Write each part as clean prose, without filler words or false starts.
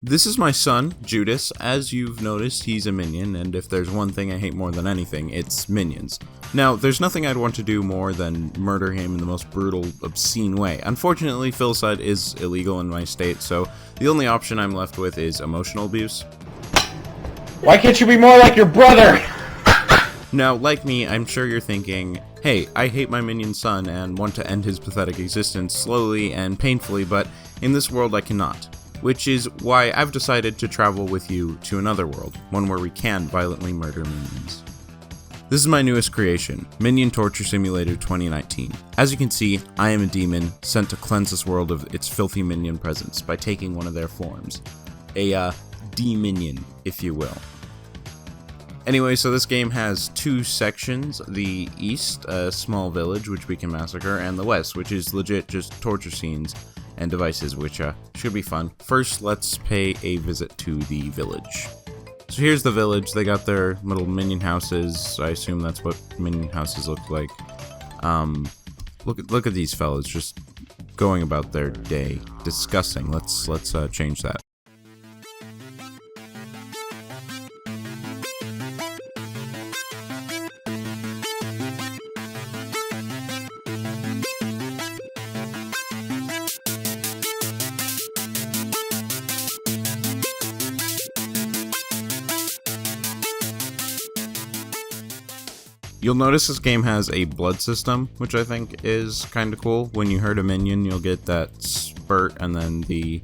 This is my son, Judas. As you've noticed, he's a minion, and if there's one thing I hate more than anything, it's minions. Now, there's nothing I'd want to do more than murder him in the most brutal, obscene way. Unfortunately, filicide is illegal in my state, so the only option I'm left with is emotional abuse. Why can't you be more like your brother? Now, like me, I'm sure you're thinking, hey, I hate my minion son and want to end his pathetic existence slowly and painfully, but in this world I cannot. Which is why I've decided to travel with you to another world, one where we can violently murder minions. This is my newest creation, Minion Torture Simulator 2019. As you can see, I am a demon sent to cleanse this world of its filthy minion presence by taking one of their forms. A, D-minion, if you will. Anyway, so this game has two sections, the east, a small village which we can massacre, and the west, which is legit just torture scenes and devices, which should be fun. First, let's pay a visit to the village. So here's the village. They got their little minion houses. I assume that's what minion houses look like. Look at these fellas just going about their day. Disgusting. Let's change that. You'll notice this game has a blood system, which I think is kind of cool. When you hurt a minion, you'll get that spurt, and then the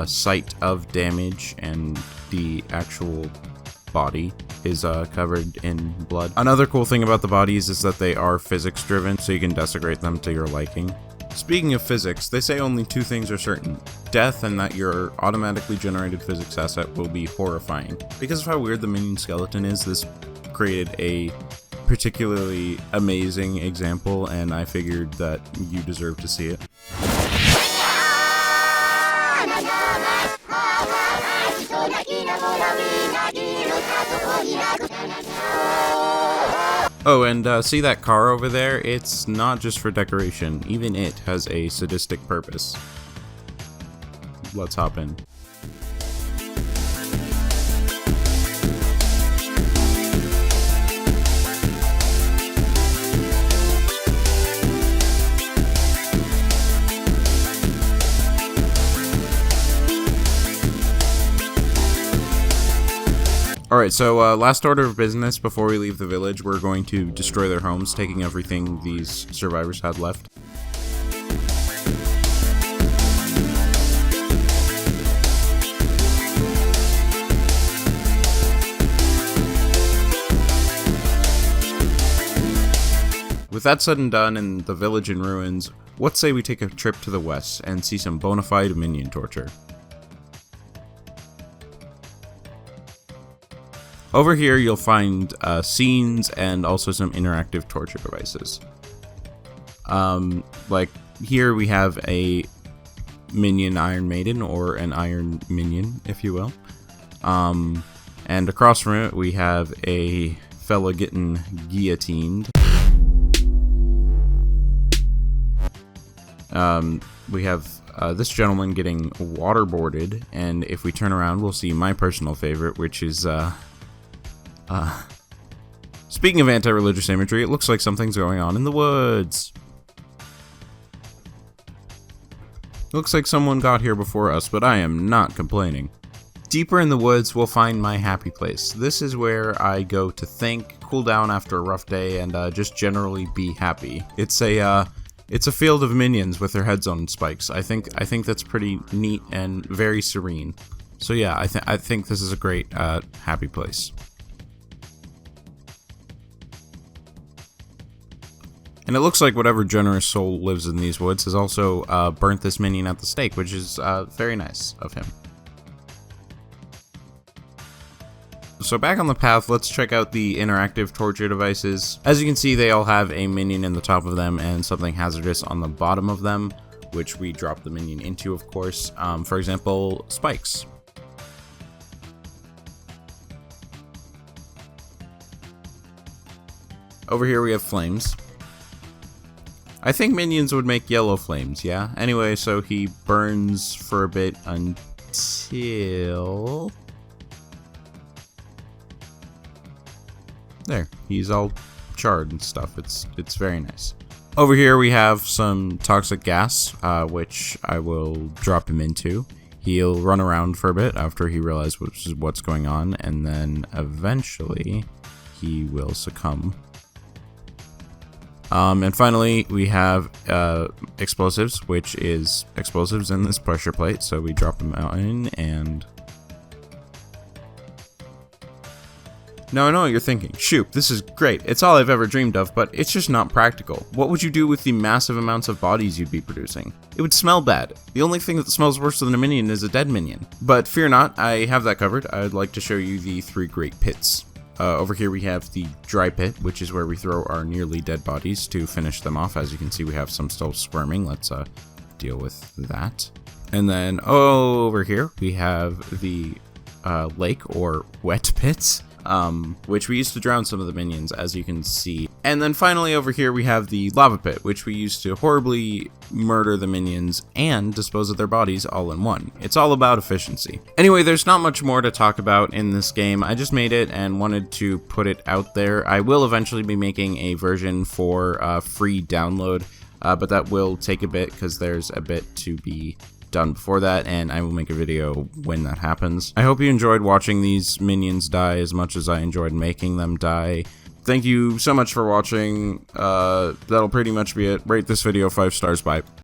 site of damage and the actual body is covered in blood. Another cool thing about the bodies is that they are physics driven, so you can desecrate them to your liking. Speaking of physics, they say only two things are certain: death, and that your automatically generated physics asset will be horrifying. Because of how weird the minion skeleton is, this created a particularly amazing example, and I figured that you deserve to see it. Oh, and see that car over there? It's not just for decoration. Even it has a sadistic purpose. Let's hop in. Alright, so last order of business before we leave the village, we're going to destroy their homes, taking everything these survivors had left. With that said and done and the village in ruins, let's say we take a trip to the west and see some bona fide minion torture. Over here, you'll find scenes and also some interactive torture devices. Like here we have a minion Iron Maiden, or an Iron Minion, if you will. And across from it, we have a fella getting guillotined. We have this gentleman getting waterboarded, and if we turn around, we'll see my personal favorite, which is speaking of anti-religious imagery, it looks like something's going on in the woods. Looks like someone got here before us, but I am not complaining. Deeper in the woods, we'll find my happy place. This is where I go to think, cool down after a rough day, and just generally be happy. It's a field of minions with their heads on spikes. I think that's pretty neat and very serene. So yeah, I think this is a great happy place. And it looks like whatever generous soul lives in these woods has also burnt this minion at the stake, which is very nice of him. So back on the path, let's check out the interactive torture devices. As you can see, they all have a minion in the top of them and something hazardous on the bottom of them, which we drop the minion into, of course. For example, spikes. Over here we have flames. I think minions would make yellow flames, yeah? Anyway, so he burns for a bit until until... There, he's all charred and stuff. It's very nice. Over here we have some toxic gas, which I will drop him into. He'll run around for a bit after he realizes what's going on, and then eventually he will succumb. And finally, we have explosives, which is explosives in this pressure plate. So we drop them out in, and... Now I know what you're thinking. Shoot, this is great. It's all I've ever dreamed of, but it's just not practical. What would you do with the massive amounts of bodies you'd be producing? It would smell bad. The only thing that smells worse than a minion is a dead minion. But fear not, I have that covered. I'd like to show you the 3 great pits. Over here we have the dry pit, which is where we throw our nearly dead bodies to finish them off. As you can see, we have some still squirming. Let's deal with that. And then over here we have the lake or wet pits, which we used to drown some of the minions, as you can see. And then finally over here we have the lava pit, which we used to horribly murder the minions and dispose of their bodies all in one. It's all about efficiency. Anyway, there's not much more to talk about in this game. I just made it and wanted to put it out there. I will eventually be making a version for free download, but that will take a bit because there's a bit to be done before that, and I will make a video when that happens. I hope you enjoyed watching these minions die as much as I enjoyed making them die. Thank you so much for watching. That'll pretty much be it. Rate this video 5 stars. Bye.